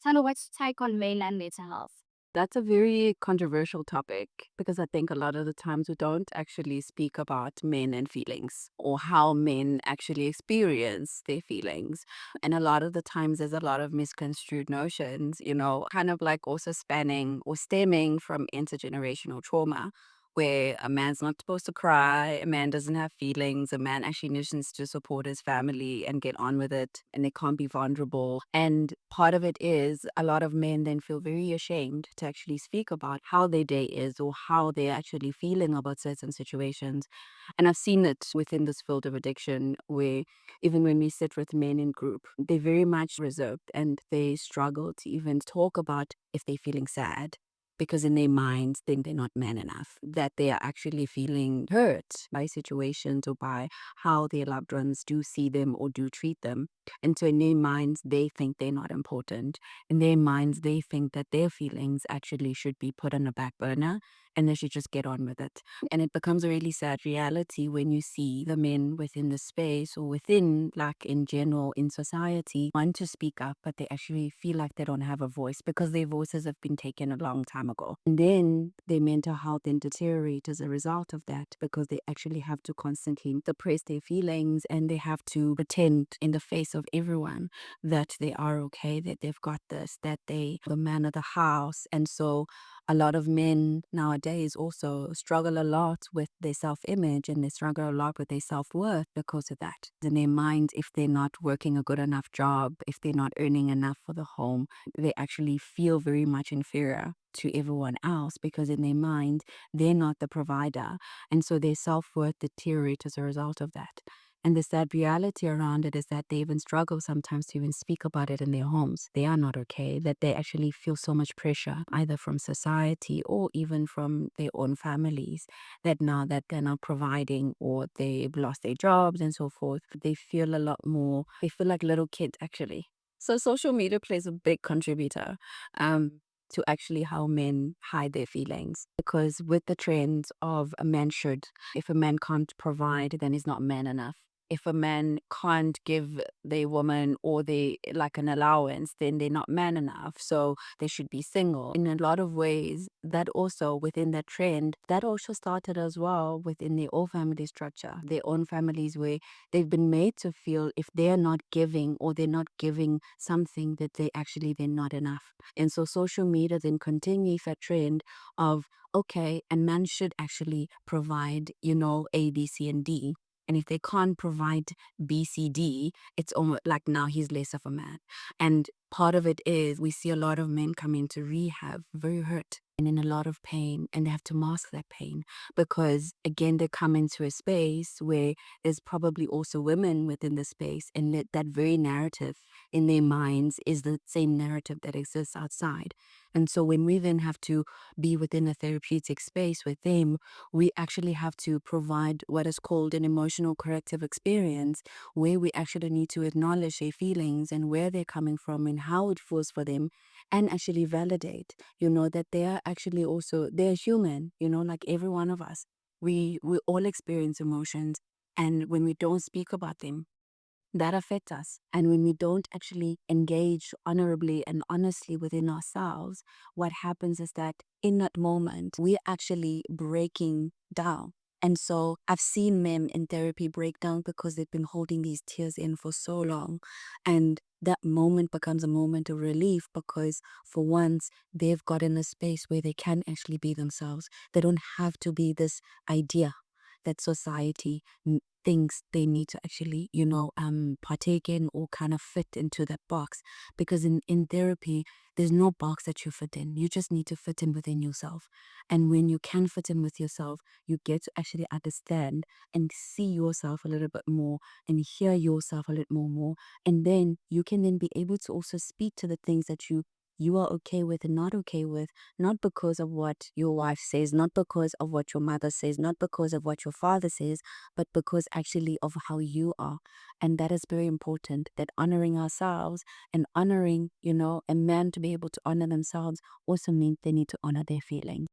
Tell what's take on men and mental health? That's a very controversial topic because I think a lot of the times we don't actually speak about men and feelings or how men actually experience their feelings. And a lot of the times there's a lot of misconstrued notions, kind of like also spanning or stemming from intergenerational trauma. Where a man's not supposed to cry, a man doesn't have feelings, a man actually needs to support his family and get on with it, and they can't be vulnerable. And part of it is a lot of men then feel very ashamed to actually speak about how their day is or how they're actually feeling about certain situations. And I've seen it within this field of addiction where even when we sit with men in group, they're very much reserved and they struggle to even talk about if they're feeling sad because in their minds think they're not man enough, that they are actually feeling hurt by situations or by how their loved ones do see them or do treat them. And so in their minds, they think they're not important. In their minds, they think that their feelings actually should be put on a back burner and they should just get on with it. And it becomes a really sad reality when you see the men within the space or within, like in general, in society, want to speak up, but they actually feel like they don't have a voice because their voices have been taken a long time ago. And then their mental health then deteriorate as a result of that because they actually have to constantly suppress their feelings and they have to pretend in the face of everyone that they are okay, that they've got this, that they the man of the house. And so a lot of men nowadays also struggle a lot with their self-image and they struggle a lot with their self-worth because of that. In their mind, if they're not working a good enough job, if they're not earning enough for the home, they actually feel very much inferior to everyone else because in their mind, they're not the provider. And so their self-worth deteriorates as a result of that. And the sad reality around it is that they even struggle sometimes to even speak about it in their homes. They are not okay, that they actually feel so much pressure, either from society or even from their own families, that now that they're not providing or they've lost their jobs and so forth, they feel a lot more, they feel like little kids actually. So social media plays a big contributor. To actually how men hide their feelings. Because with the trends of a man should, if a man can't provide, then he's not man enough. If a man can't give their woman or they like an allowance, then they're not man enough. So they should be single. In a lot of ways, that also within that trend, that also started as well within their own family structure, their own families where they've been made to feel if they're not giving or they're not giving something that they're not enough. And so social media then continues that trend of, okay, and man should actually provide, A, B, C, and D. And if they can't provide B, C, D, it's almost like now he's less of a man. And part of it is we see a lot of men come into rehab very hurt and in a lot of pain, and they have to mask that pain because, again, they come into a space where there's probably also women within the space, and that very narrative in their minds is the same narrative that exists outside. And so when we then have to be within a therapeutic space with them, we actually have to provide what is called an emotional corrective experience, where we actually need to acknowledge their feelings and where they're coming from and how it feels for them, and actually validate, that they are actually also, they're human, like every one of us. We all experience emotions, and when we don't speak about them, that affect us. And when we don't actually engage honorably and honestly within ourselves, what happens is that in that moment, we're actually breaking down. And so I've seen men in therapy break down because they've been holding these tears in for so long. And that moment becomes a moment of relief because for once they've got in a space where they can actually be themselves. They don't have to be this idea that society thinks they need to actually, partake in or kind of fit into that box. Because in therapy, there's no box that you fit in. You just need to fit in within yourself. And when you can fit in with yourself, you get to actually understand and see yourself a little bit more and hear yourself a little more. And then you can then be able to also speak to the things that you are okay with and not okay with, not because of what your wife says, not because of what your mother says, not because of what your father says, but because actually of how you are. And that is very important, that honoring ourselves and honoring, a man to be able to honor themselves also means they need to honor their feelings.